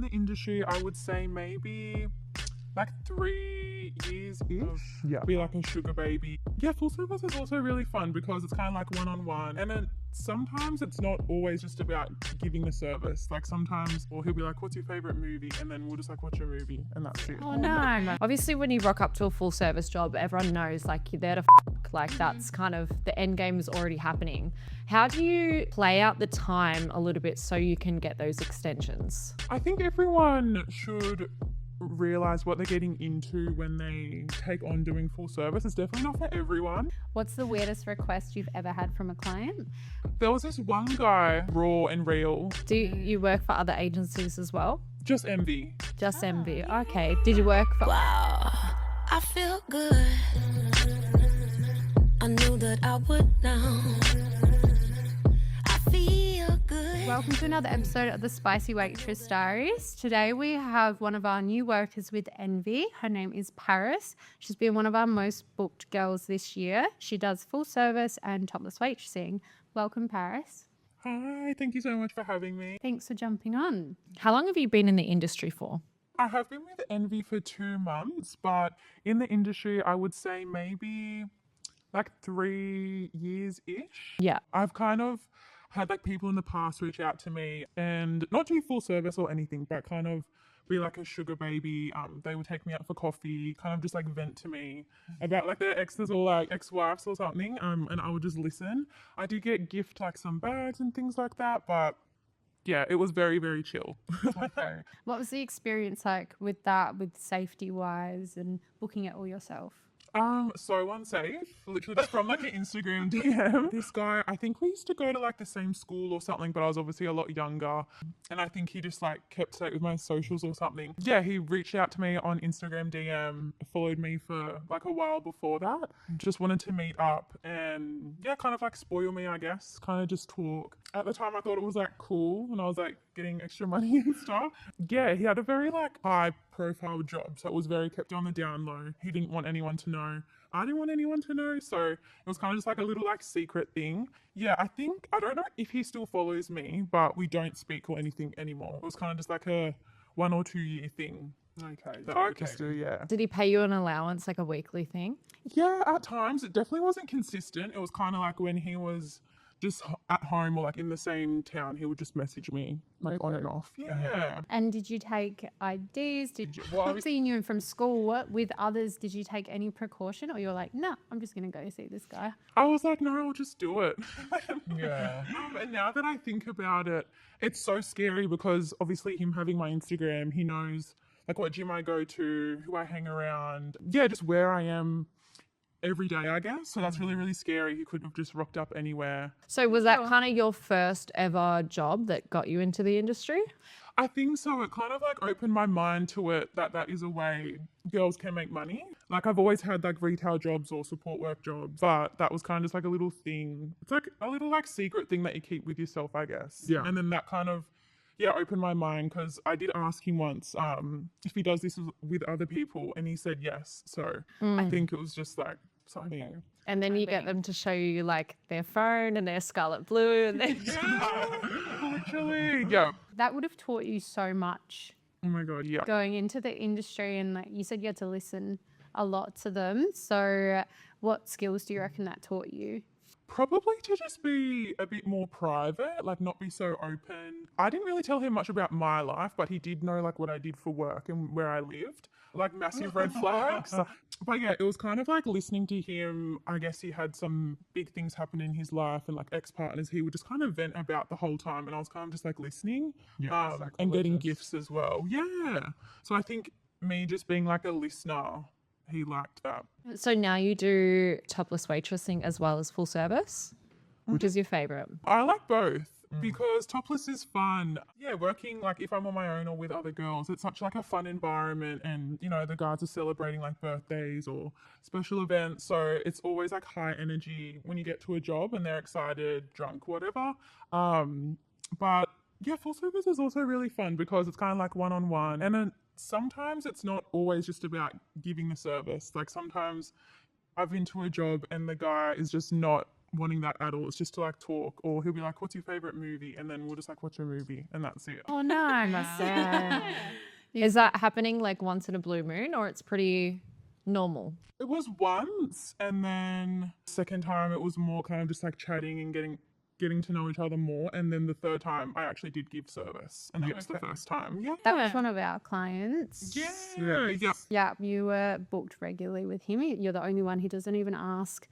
the industry, I would say maybe like 3 years-ish. Yeah. Be like a sugar baby. Yeah, full service is also really fun because it's kind of like one-on-one. And then sometimes it's not always just about giving the service. Like sometimes, or he'll be like, what's your favorite movie? And then we'll just like watch a movie and that's it. Oh no. Obviously when you rock up to a full service job, everyone knows like you're there to like that's kind of the end game is already happening. How do you play out the time a little bit so you can get those extensions? I think everyone should realize what they're getting into when they take on doing full service. It's definitely not for everyone. What's the weirdest request you've ever had from a client? There was this one guy, raw and real. Do you work for other agencies as well? Just envy. Just envy. Okay. Did you work for... Wow, I feel good. I knew that I would now. I feel good. Welcome to another episode of the Spicy Waitress Diaries. Today we have one of our new workers with Envy. Her name is Paris. She's been one of our most booked girls this year. She does full service and topless waitressing. Welcome, Paris. Hi, thank you so much for having me. Thanks for jumping on. How long have you been in the industry for? I have been with Envy for 2 months, but in the industry, I would say maybe like 3 years-ish. Yeah. I've kind of had like people in the past reach out to me and not do full service or anything, but kind of be like a sugar baby. They would take me out for coffee, kind of just like vent to me about like their exes or like ex-wives or something. And I would just listen. I do get gift like some bags and things like that, but yeah, it was very, very chill. Okay. What was the experience like with that, with safety wise and booking it all yourself? So unsafe, literally just from like an Instagram DM. This guy, I think we used to go to like the same school or something, but I was obviously a lot younger. And I think he just like kept straight with my socials or something. Yeah, he reached out to me on Instagram DM, followed me for like a while before that. Just wanted to meet up and yeah, kind of like spoil me, I guess. Kind of just talk. At the time I thought it was like cool and I was like getting extra money and stuff. Yeah, he had a very like high profile job, so it was very kept on the down low. He didn't want anyone to know. I didn't want anyone to know, so it was kind of just like a little like secret thing. Yeah, I don't know if he still follows me, but we don't speak or anything anymore. It was kind of just like a 1 or 2 year thing. Okay. That we just do, yeah. Did he pay you an allowance, like a weekly thing? Yeah, at times. It definitely wasn't consistent. It was kind of like when he was just at home or like in the same town, he would just message me like on and off. Yeah. And did you take IDs? Obviously you knew him from school. With others, did you take any precaution or you're like, nah, I'm just going to go see this guy? I was like, no, I'll just do it. Yeah. And now that I think about it, it's so scary because obviously him having my Instagram, he knows like what gym I go to, who I hang around. Yeah, just where I am every day, I guess. So that's really, really scary. He could have just rocked up anywhere. So was that kind of your first ever job that got you into the industry? I think so. It kind of like opened my mind to it that is a way girls can make money. Like I've always had like retail jobs or support work jobs, but that was kind of just like a little thing. It's like a little like secret thing that you keep with yourself, I guess. Yeah. And then that kind of opened my mind because I did ask him once if he does this with other people, and he said yes. So I think it was just like something. And then you get them to show you like their phone and their Scarlet Blue. And Literally, yeah. That would have taught you so much. Oh my God, yeah. Going into the industry, and like you said, you had to listen a lot to them. So what skills do you reckon that taught you? Probably to just be a bit more private, like not be so open. I didn't really tell him much about my life, but he did know like what I did for work and where I lived, like massive red flags. But yeah, it was kind of like listening to him. I guess he had some big things happen in his life and like ex-partners he would just kind of vent about the whole time. And I was kind of just like listening and getting gifts as well. Yeah. So I think me just being like a listener, he liked that. So now you do topless waitressing as well as full service? Which is your favourite? I like both because topless is fun. Yeah, working like if I'm on my own or with other girls, it's such like a fun environment, and you know the guys are celebrating like birthdays or special events, so it's always like high energy when you get to a job and they're excited, drunk, whatever. But yeah, full service is also really fun because it's kind of like one-on-one, and then sometimes it's not always just about giving the service. Like sometimes I've been to a job and the guy is just not wanting that at all. It's just to like talk, or he'll be like, "What's your favorite movie?" And then we'll just like watch a movie, and that's it. Oh, nice. Is that happening like once in a blue moon, or it's pretty normal? It was once, and then second time it was more kind of just like chatting and getting to know each other more. And then the third time I actually did give service, and that was the first time. Yeah. That was one of our clients. Yeah. Yeah, you were booked regularly with him. You're the only one. He doesn't even ask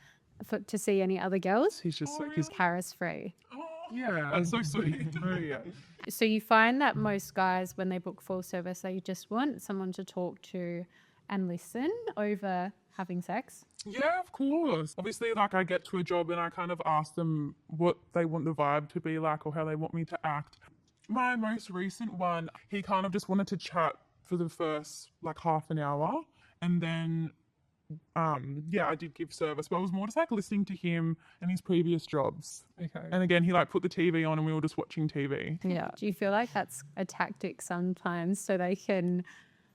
to see any other girls. He's just like, He's Paris free. oh, yeah, that's so sweet. Oh, yeah. So you find that most guys, when they book full service, they just want someone to talk to and listen over having sex. Yeah, of course. Obviously, like I get to a job and I kind of ask them what they want the vibe to be like or how they want me to act. My most recent one, he kind of just wanted to chat for the first like half an hour, and then yeah, I did give service, but I was more just like listening to him and his previous jobs. Okay. And again, he like put the TV on and we were just watching TV. Yeah. Do you feel like that's a tactic sometimes so they can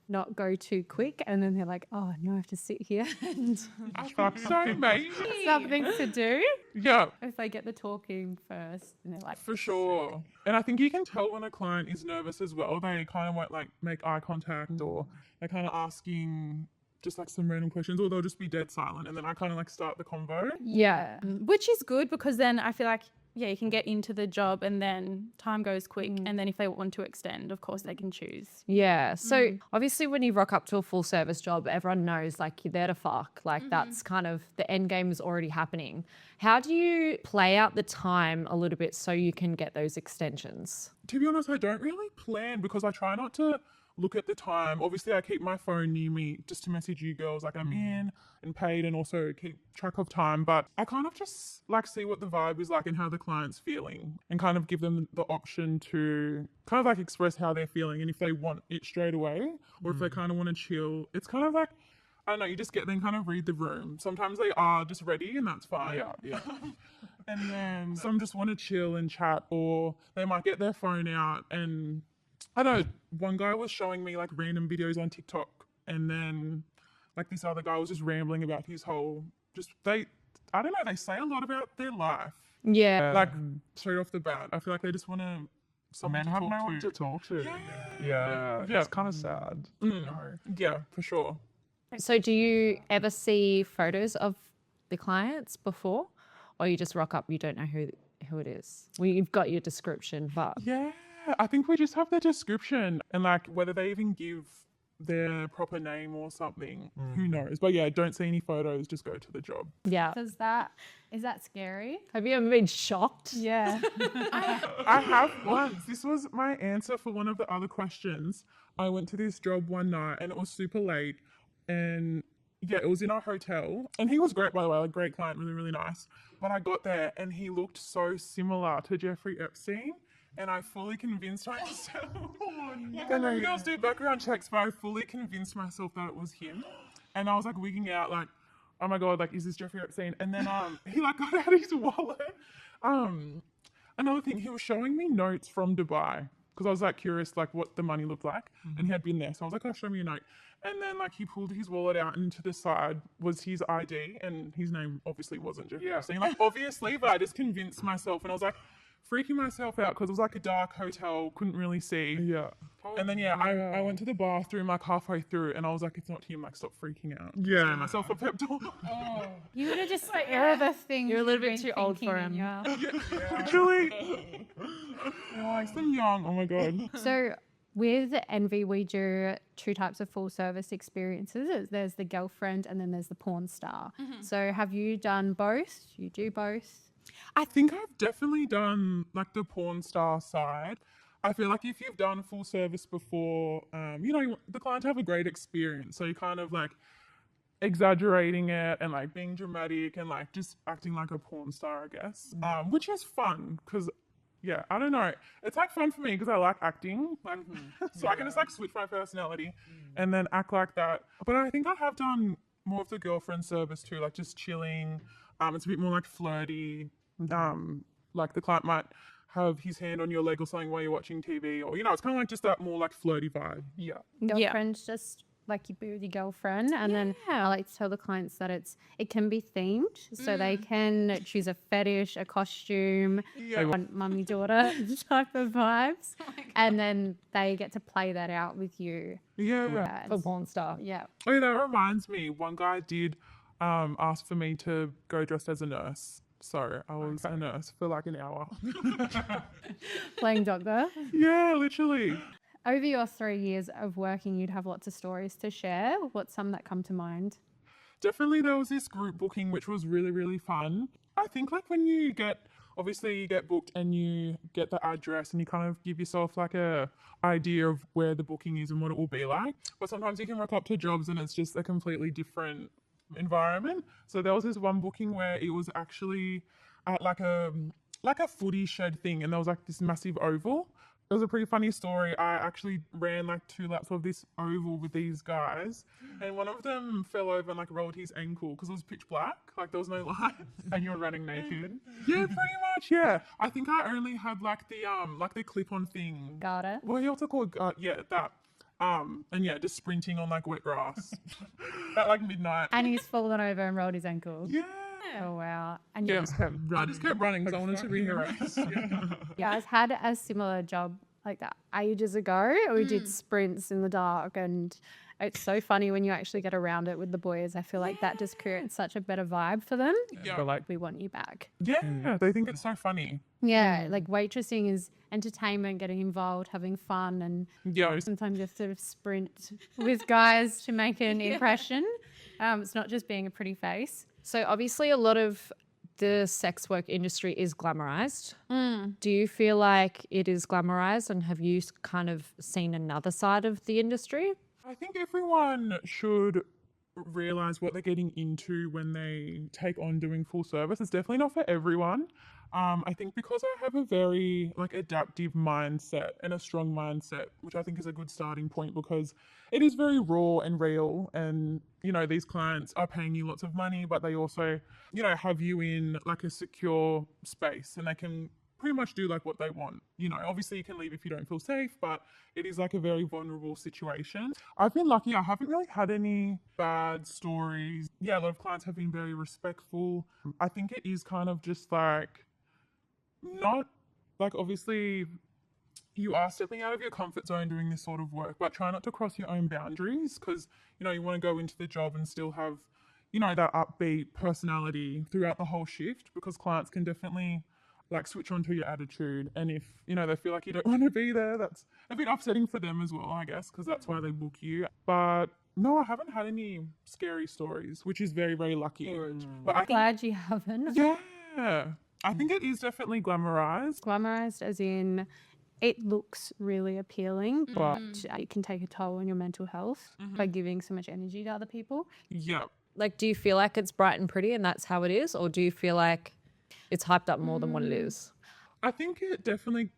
not go too quick and then they're like, oh, now I have to sit here and I think so, mate. something to do? Yeah, If they get the talking first and they're like, for sure. And I think you can tell when a client is nervous as well. They kind of won't like make eye contact, or they're kind of asking just like some random questions, or they'll just be dead silent, and then I kind of like start the convo. yeah. Which is good because then I feel like, yeah, you can get into the job and then time goes quick. And then if they want to extend, of course, they can choose. Yeah. So obviously when you rock up to a full service job, everyone knows like you're there to fuck. Like that's kind of the end game is already happening. How do you play out the time a little bit so you can get those extensions? To be honest, I don't really plan because I try not to look at the time. Obviously, I keep my phone near me just to message you girls like I'm in and paid, and also keep track of time. But I kind of just like see what the vibe is like and how the client's feeling, and kind of give them the option to kind of like express how they're feeling, and if they want it straight away or if they kind of want to chill. It's kind of like, I don't know, you just get them kind of read the room. Sometimes they are just ready and that's fine. Yeah. And then some just want to chill and chat, or they might get their phone out. And I don't know, one guy was showing me like random videos on TikTok, and then like this other guy was just rambling about his whole, I don't know, they say a lot about their life. Yeah. Like straight off the bat, I feel like they just want to, someone Men to have talk no one to talk to. Yeah. Yeah. It's kind of sad. Yeah, for sure. So do you ever see photos of the clients before, or you just rock up, you don't know who it is? Well, you've got your description, but Yeah, I think we just have the description, and like whether they even give their proper name or something, who knows? But yeah, don't see any photos, just go to the job. yeah. Is that scary? Have you ever been shocked? Yeah. I have once. This was my answer for one of the other questions. I went to this job one night and it was super late, and yeah, it was in our hotel, and he was great, by the way, like great client, really, really nice. But I got there and he looked so similar to Jeffrey Epstein, and I fully convinced myself. Like, I know girls do background checks, but I fully convinced myself that it was him. And I was like wigging out, like, oh my god, like, is this Jeffrey Epstein? And then he like got out his wallet. Another thing, he was showing me notes from Dubai because I was like curious, like what the money looked like, and he had been there, so I was like, oh, show me a note. And then like he pulled his wallet out, and to the side was his ID, and his name obviously wasn't Jeffrey Epstein, like obviously, but I just convinced myself, and I was like freaking myself out because it was like a dark hotel, couldn't really see. Yeah. And then I went to the bathroom like halfway through, and I was like, it's not him, like stop freaking out. Yeah, gave myself a pep talk. You would have just like other things. You're a little bit you've been too old thinking for in him. your- Actually, oh, I'm so young. Oh my god. So with Envy, we do two types of full service experiences. There's the girlfriend and then there's the porn star. So have you done both? You do both? I think I've definitely done like the porn star side. I feel like if you've done full service before, you know, you want the client to have a great experience. So you're kind of like exaggerating it and like being dramatic and like just acting like a porn star, I guess, which is fun because, yeah, I don't know. It's like fun for me because I like acting, like, so I can just like switch my personality and then act like that. But I think I have done more of the girlfriend service too, like just chilling. It's a bit more like flirty. Like the client might have his hand on your leg or something while you're watching TV, or you know, it's kind of like just that more like flirty vibe. Yeah. Girlfriend's just like you be with your girlfriend. And then I like to tell the clients that it can be themed, so they can choose a fetish, a costume, Yeah. want mummy daughter type of vibes, and then they get to play that out with you. Yeah. For porn star. Yeah. Oh, that reminds me. One guy did ask for me to go dressed as a nurse. So I was a nurse for like an hour. Playing doctor. Yeah, literally. Over your 3 years of working, you'd have lots of stories to share. What's some that come to mind? Definitely there was this group booking which was really, really fun. I think like when you get booked and you get the address and you kind of give yourself like a idea of where the booking is and what it will be like. But sometimes you can rock up to jobs and it's just a completely different environment. So there was this one booking where it was actually at like a footy shed thing, and there was like this massive oval. It was a pretty funny story. I actually ran like 2 laps of this oval with these guys, and one of them fell over and like rolled his ankle because it was pitch black, like there was no light, and you were running naked. Yeah, pretty much. Yeah, I think I only had like the clip-on thing. Got it. What you also call yeah, that. And yeah, just sprinting on like wet grass at like midnight. And he's fallen over and rolled his ankle. Yeah. Oh, wow. And Yeah, you I just kept running because I wanted to be in a race. Yeah. guys had a similar job like that ages ago. We did sprints in the dark, and it's so funny when you actually get around it with the boys. I feel like that just creates such a better vibe for them. Yeah. But like, We want you back. Yeah, they think it's so funny. Yeah, like waitressing is entertainment, getting involved, having fun, and Yeah, sometimes you have to sprint with guys to make an impression. It's not just being a pretty face. So obviously a lot of the sex work industry is glamorized. Do you feel like it is glamorized, and have you kind of seen another side of the industry? I think everyone should realize what they're getting into when they take on doing full service. It's definitely not for everyone. I think because I have a very like adaptive mindset and a strong mindset, which I think is a good starting point, because it is very raw and real, and you know these clients are paying you lots of money, but they also have you in like a secure space, and they can pretty much do like what they want. Obviously you can leave if you don't feel safe, but it is like a very vulnerable situation. I've been lucky. I haven't really had any bad stories. Yeah, a lot of clients have been very respectful. I think it is kind of just like not like, obviously you are stepping out of your comfort zone doing this sort of work, but try not to cross your own boundaries, because you want to go into the job and still have that upbeat personality throughout the whole shift, because clients can definitely like switch onto your attitude, and if they feel like you don't want to be there, that's a bit upsetting for them as well, I guess, because that's why they book you. But no, I haven't had any scary stories, which is very, very lucky. But I think, Glad you haven't. yeah, I think it is definitely glamorized. Glamorized as in it looks really appealing, but it can take a toll on your mental health by giving so much energy to other people. Yeah. Like, do you feel like it's bright and pretty and that's how it is, or do you feel like it's hyped up more than what it is? I think it definitely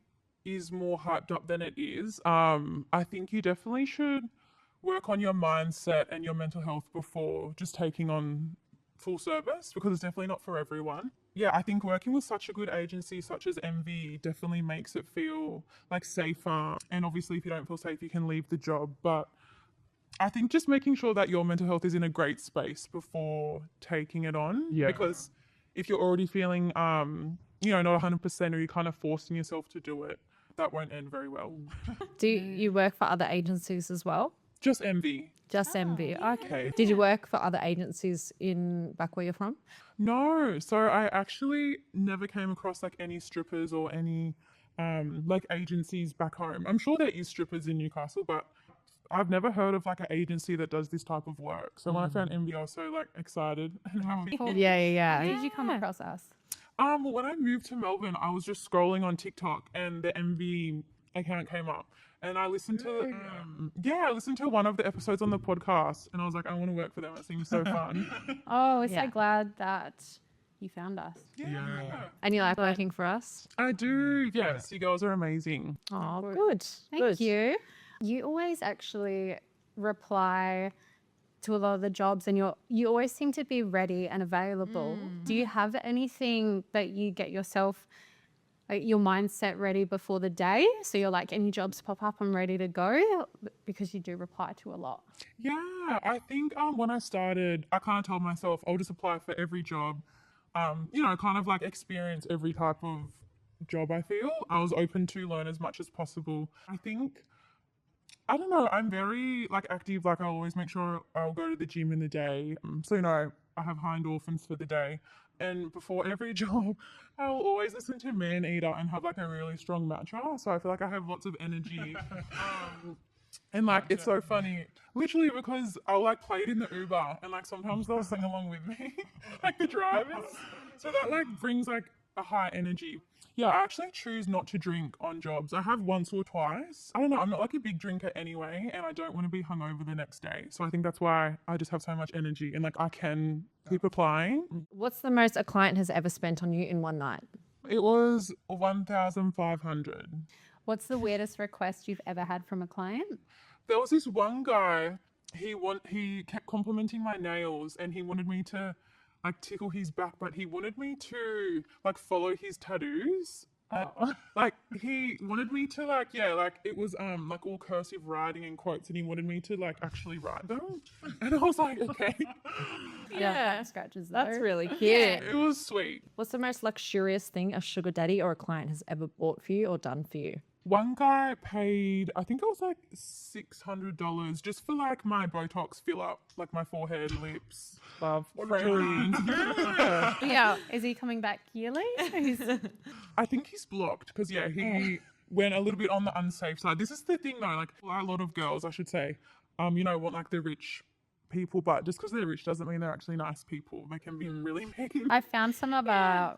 is more hyped up than it is. I think you definitely should work on your mindset and your mental health before just taking on full service, because it's definitely not for everyone. Yeah, I think working with such a good agency such as MV definitely makes it feel like safer. And obviously if you don't feel safe, you can leave the job. But I think just making sure that your mental health is in a great space before taking it on. Yeah. Because if you're already feeling, not 100%, or you're kind of forcing yourself to do it, that won't end very well. Do you work for other agencies as well? Just MV. Just MV. Okay. Did you work for other agencies in back where you're from? No, so I actually never came across like any strippers or any like agencies back home. I'm sure there is strippers in Newcastle, but I've never heard of like an agency that does this type of work. So when I found MV, I was so like excited and happy. Yeah. How did you come across us? When I moved to Melbourne, I was just scrolling on TikTok and the MV account came up, and I listened to I listened to one of the episodes on the podcast, and I was like, I want to work for them. It seems so fun. Oh, we're so Yeah. glad that you found us. Yeah. And you like working for us? I do. Yes, you girls are amazing. Oh, good. Thank you. You always actually reply to a lot of the jobs, and you always seem to be ready and available. Do you have anything that you get yourself like your mindset ready before the day. So you're like, any jobs pop up, I'm ready to go, because you do reply to a lot. Yeah, I think when I started, I kind of told myself I'll just apply for every job, kind of like experience every type of job I feel. I was open to learn as much as possible. I think, I don't know, I'm very like active, like I'll always make sure I'll go to the gym in the day. So, I have high endorphins for the day. And before every job, I'll always listen to Man Eater and have like a really strong mantra. So I feel like I have lots of energy. And like it's so funny, literally because I'll like play it in the Uber and like sometimes they'll sing along with me, like the drivers. So that like brings like a high energy. Yeah, I actually choose not to drink on jobs. I have once or twice. I don't know, I'm not like a big drinker anyway, and I don't want to be hungover the next day. So I think that's why I just have so much energy and like I can keep applying. What's the most a client has ever spent on you in one night? It was 1,500. What's the weirdest request you've ever had from a client? There was this one guy, he kept complimenting my nails and he wanted me to like tickle his back, but he wanted me to like follow his tattoos. Like he wanted me to like it was like all cursive writing and quotes, and he wanted me to like actually write them. And I was like, okay. Yeah. Scratches That's though. really cute. It was sweet. What's the most luxurious thing a sugar daddy or a client has ever bought for you or done for you? One guy paid, I think it was like $600 just for like my Botox fill up, like my forehead, lips, Love. friends. Yeah. Yeah. Is he coming back yearly? I think he's blocked because he went a little bit on the unsafe side. This is the thing though, like a lot of girls, I should say, want like the rich people, but just because they're rich doesn't mean they're actually nice people. They can be really mean. I found some of our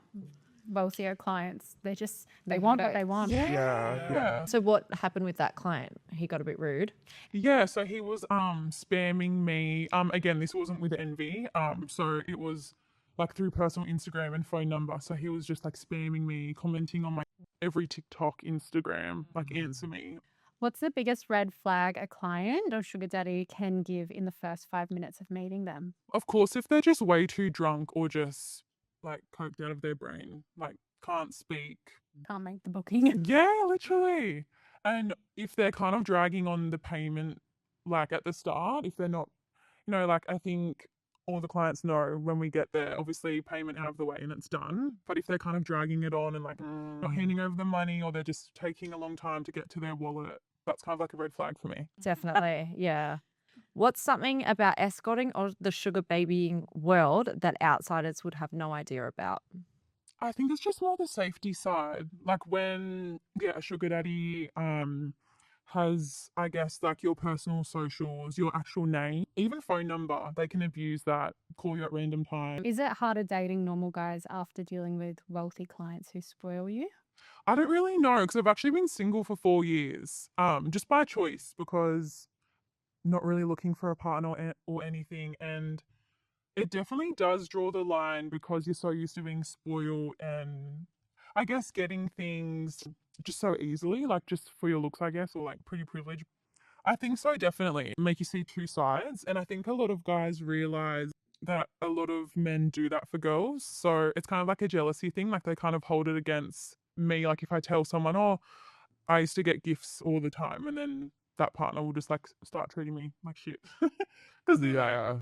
wealthier clients. They want what they want. Yeah. So what happened with that client? He got a bit rude. Yeah, so he was spamming me. Again, this wasn't with Envy. So it was like through personal Instagram and phone number. So he was just like spamming me, commenting on my every TikTok, Instagram, like answer me. What's the biggest red flag a client or sugar daddy can give in the first 5 minutes of meeting them? Of course, if they're just way too drunk or just like coked out of their brain, like can't speak. Can't make the booking. Yeah, literally. And if they're kind of dragging on the payment, like at the start, if they're not, like I think all the clients know when we get there, obviously payment out of the way and it's done. But if they're kind of dragging it on and like not handing over the money, or they're just taking a long time to get to their wallet, that's kind of like a red flag for me. Definitely. Yeah. What's something about escorting or the sugar babying world that outsiders would have no idea about? I think it's just more the safety side. Like when a sugar daddy has, I guess, like your personal socials, your actual name, even phone number, they can abuse that, call you at random times. Is it harder dating normal guys after dealing with wealthy clients who spoil you? I don't really know because I've actually been single for 4 years, just by choice, because not really looking for a partner or anything. And it definitely does draw the line because you're so used to being spoiled and I guess getting things just so easily, like just for your looks, I guess, or like pretty privilege. I think so, definitely. Make you see two sides. And I think a lot of guys realize that a lot of men do that for girls. So it's kind of like a jealousy thing. Like they kind of hold it against me. Like if I tell someone, oh, I used to get gifts all the time, and then that partner will just like start treating me like shit. Because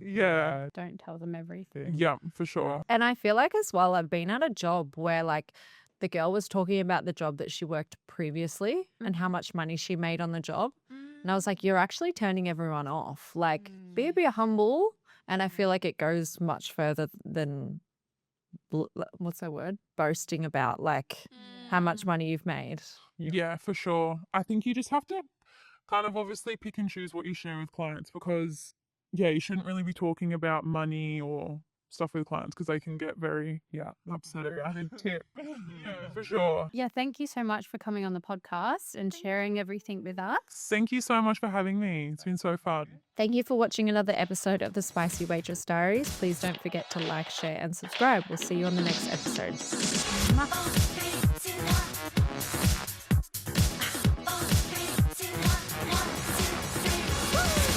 yeah, Don't tell them everything. yeah, for sure. And I feel like as well, I've been at a job where like the girl was talking about the job that she worked previously and how much money she made on the job. And I was like, you're actually turning everyone off. Like, be a bit humble. And I feel like it goes much further than, what's that word? Boasting about like how much money you've made. Yeah, for sure. I think you just have to kind of obviously pick and choose what you share with clients because, you shouldn't really be talking about money or stuff with clients because they can get very, upset about a tip. Yeah, for sure. Yeah, thank you so much for coming on the podcast and sharing everything with us. Thank you so much for having me. It's been so fun. Thank you for watching another episode of the Spicy Waitress Diaries. Please don't forget to like, share, and subscribe. We'll see you on the next episode.